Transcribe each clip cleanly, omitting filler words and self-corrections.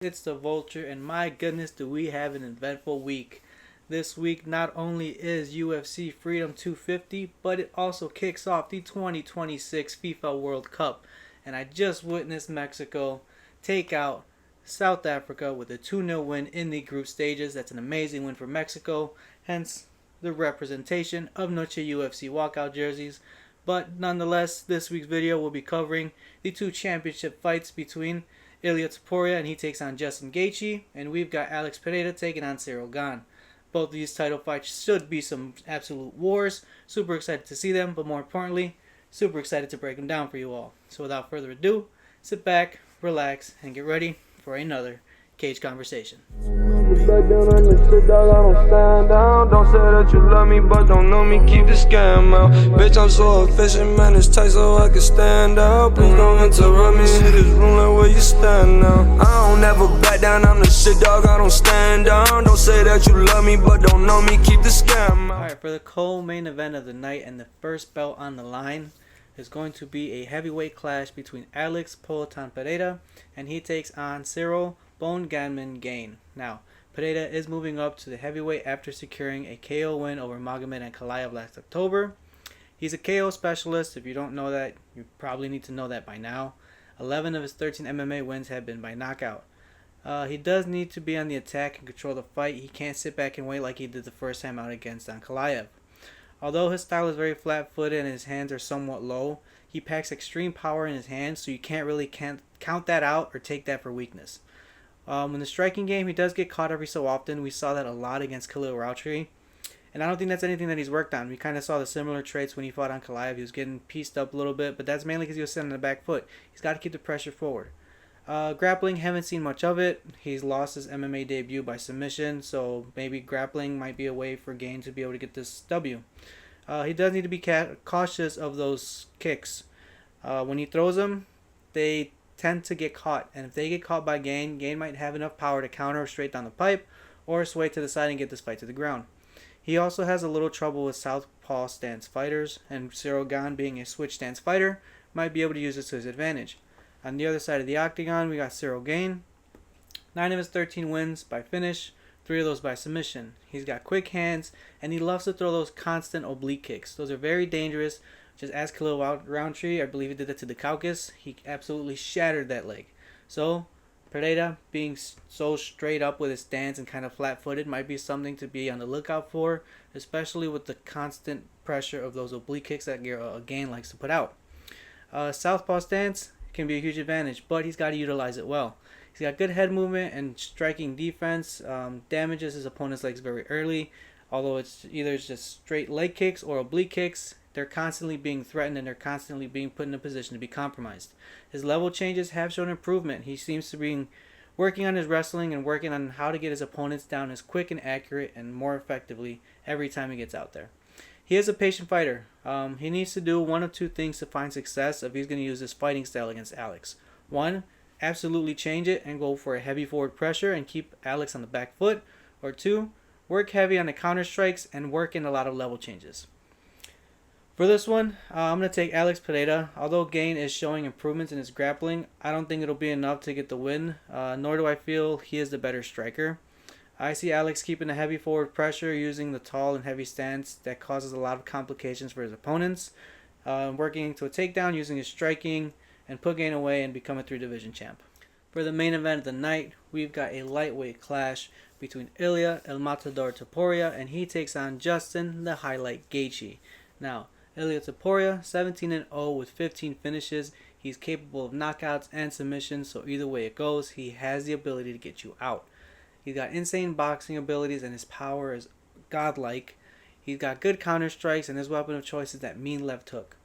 It's the Vulture, and my goodness, do we have an eventful week. This week not only is UFC Freedom 250, but it also kicks off the 2026 FIFA World Cup. And I just witnessed Mexico take out South Africa with a 2-0 win in the group stages. That's an amazing win for Mexico, hence the representation of Noche UFC walkout jerseys. But nonetheless, this week's video will be covering the two championship fights between Ilia Topuria, and he takes on Justin Gaethje, and we've got Alex Pereira taking on Ciryl Gane. Both of these title fights should be some absolute wars. Super excited to see them, but more importantly, super excited to break them down for you all. So without further ado, sit back, relax, and get ready for another Cage Conversation. Back down on the shit, dog, I don't stand down. Don't say that you love me, but don't know me, keep the scam out. Bitch, I'm so efficient, man, it's tight so I can stand out. Please don't interrupt me, hit this room like where you stand now. I don't ever back down on the shit, dog, I don't stand down. Don't say that you love me, but don't know me, keep the scam out. Alright, for the co-main event of the night and the first belt on the line is going to be a heavyweight clash between Alex Poatan Pereira, and he takes on Ciryl Bone Gunman Gane. Now, Pereira is moving up to the heavyweight after securing a KO win over Magomed Ankalaev last October. He's a KO specialist. If you don't know that, you probably need to know that by now. 11 of his 13 MMA wins have been by knockout. He does need to be on the attack and control the fight. He can't sit back and wait like he did the first time out against Ankalaev. Although his style is very flat-footed and his hands are somewhat low, he packs extreme power in his hands, so you can't really count that out or take that for weakness. In the striking game, he does get caught every so often. We saw that a lot against Khalil Rountree. And I don't think that's anything that he's worked on. We kind of saw the similar traits when he fought Ankalaev. He was getting pieced up a little bit, but that's mainly because he was sitting on the back foot. He's got to keep the pressure forward. Grappling, haven't seen much of it. He's lost his MMA debut by submission, so maybe grappling might be a way for Gane to be able to get this W. He does need to be cautious of those kicks. When he throws them, they tend to get caught, and if they get caught by Gane might have enough power to counter straight down the pipe or sway to the side and get this fight to the ground. He also has a little trouble with southpaw stance fighters, and Ciryl Gane, being a switch stance fighter, might be able to use this to his advantage. On the other side of the octagon, we got Ciryl Gane. 9 of his 13 wins by finish, 3 of those by submission. He's got quick hands, and he loves to throw those constant oblique kicks. Those are very dangerous. Just ask Khalil Rountree, I believe he did that to the Caucus. He absolutely shattered that leg. So, Pereira, being so straight up with his stance and kind of flat-footed, might be something to be on the lookout for, especially with the constant pressure of those oblique kicks that Gane likes to put out. Southpaw stance can be a huge advantage, but he's got to utilize it well. He's got good head movement and striking defense, damages his opponent's legs very early, although it's either just straight leg kicks or oblique kicks. They're constantly being threatened and they're constantly being put in a position to be compromised. His level changes have shown improvement. He seems to be working on his wrestling and working on how to get his opponents down as quick and accurate and more effectively every time he gets out there. He is a patient fighter. He needs to do one of two things to find success if he's going to use his fighting style against Alex. One, absolutely change it and go for a heavy forward pressure and keep Alex on the back foot. Or two, work heavy on the counter strikes and work in a lot of level changes. For this one, I'm going to take Alex Pereira. Although Gane is showing improvements in his grappling, I don't think it'll be enough to get the win, nor do I feel he is the better striker. I see Alex keeping a heavy forward pressure, using the tall and heavy stance that causes a lot of complications for his opponents, working to a takedown, using his striking, and put Gane away and become a 3-division champ. For the main event of the night, we've got a lightweight clash between Ilia El Matador Topuria, and he takes on Justin the Highlight Gaethje. Now, Ilia Topuria, 17-0 with 15 finishes. He's capable of knockouts and submissions, so either way it goes, he has the ability to get you out. He's got insane boxing abilities and his power is godlike. He's got good counter strikes and his weapon of choice is that mean left hook.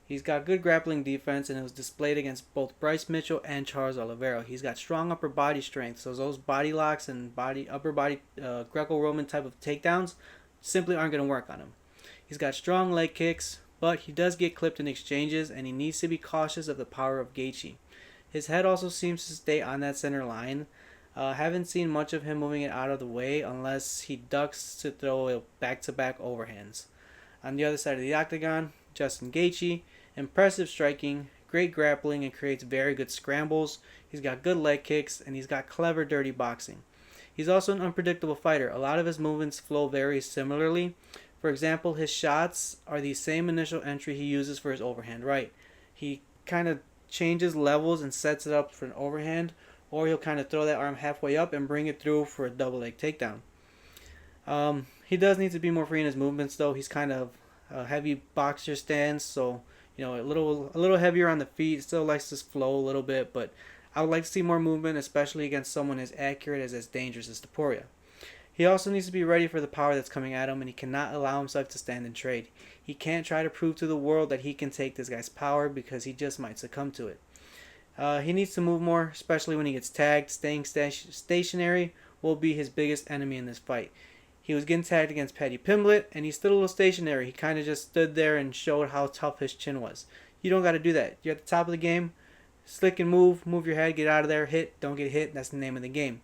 He's got good grappling defense and it was displayed against both Bryce Mitchell and Charles Oliveira. He's got strong upper body strength, so those body locks and upper body Greco-Roman type of takedowns simply aren't going to work on him. He's got strong leg kicks, but he does get clipped in exchanges, and he needs to be cautious of the power of Gaethje. His head also seems to stay on that center line. Haven't seen much of him moving it out of the way unless he ducks to throw back-to-back overhands. On the other side of the octagon, Justin Gaethje, impressive striking, great grappling and creates very good scrambles. He's got good leg kicks, and he's got clever, dirty boxing. He's also an unpredictable fighter. A lot of his movements flow very similarly. For example, his shots are the same initial entry he uses for his overhand right. He kind of changes levels and sets it up for an overhand, or he'll kind of throw that arm halfway up and bring it through for a double leg takedown. He does need to be more free in his movements, though. He's kind of a heavy boxer stance, so a little heavier on the feet. Still likes to flow a little bit, but I would like to see more movement, especially against someone as accurate as dangerous as Topuria. He also needs to be ready for the power that's coming at him, and he cannot allow himself to stand and trade. He can't try to prove to the world that he can take this guy's power, because he just might succumb to it. He needs to move more, especially when he gets tagged. Staying stationary will be his biggest enemy in this fight. He was getting tagged against Paddy Pimblett, and he stood a little stationary. He kind of just stood there and showed how tough his chin was. You don't got to do that. You're at the top of the game. Slick and move your head, get out of there, hit, don't get hit. That's the name of the game.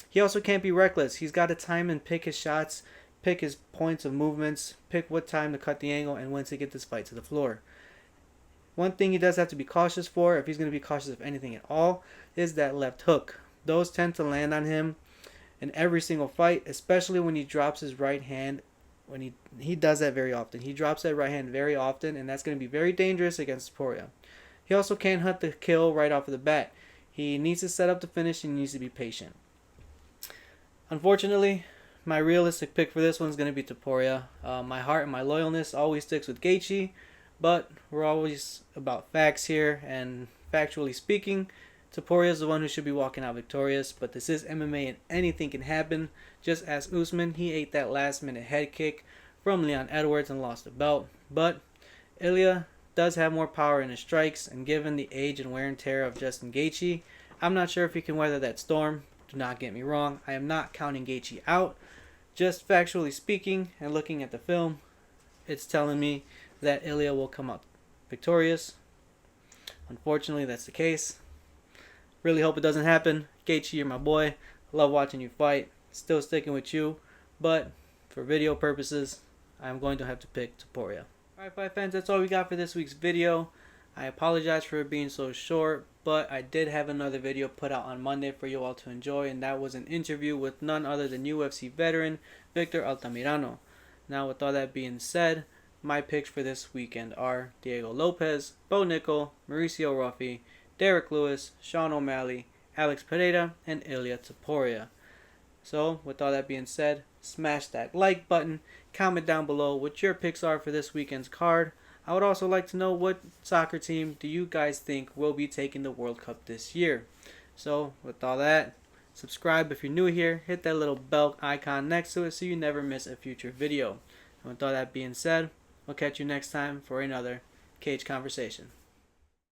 He also can't be reckless. He's got to time and pick his shots, pick his points of movements, pick what time to cut the angle, and when to get this fight to the floor. One thing he does have to be cautious for, if he's going to be cautious of anything at all, is that left hook. Those tend to land on him in every single fight, especially when he drops his right hand. When he does that very often. He drops that right hand very often, and that's going to be very dangerous against Topuria. He also can't hunt the kill right off of the bat. He needs to set up the finish, and he needs to be patient. Unfortunately, my realistic pick for this one is going to be Topuria. My heart and my loyalness always sticks with Gaethje, but we're always about facts here, and factually speaking, Topuria is the one who should be walking out victorious, but this is MMA and anything can happen. Just ask Usman. He ate that last-minute head kick from Leon Edwards and lost the belt. But Ilya does have more power in his strikes, and given the age and wear and tear of Justin Gaethje, I'm not sure if he can weather that storm. Do not get me wrong. I am not counting Gaethje out. Just factually speaking and looking at the film, it's telling me that Ilya will come out victorious. Unfortunately, that's the case. Really hope it doesn't happen. Gaethje, you're my boy. Love watching you fight. Still sticking with you. But for video purposes, I'm going to have to pick Topuria. Alright, fight fans, that's all we got for this week's video. I apologize for it being so short, but I did have another video put out on Monday for you all to enjoy, and that was an interview with none other than UFC veteran Victor Altamirano. Now, with all that being said, my picks for this weekend are Diego Lopez, Bo Nickel, Mauricio Ruffi, Derek Lewis, Sean O'Malley, Alex Pereira, and Ilya Topuria. So, with all that being said, smash that like button, comment down below what your picks are for this weekend's card. I would also like to know, what soccer team do you guys think will be taking the World Cup this year? So, with all that, subscribe if you're new here, hit that little bell icon next to it so you never miss a future video. And with all that being said, I'll catch you next time for another Cage Conversation.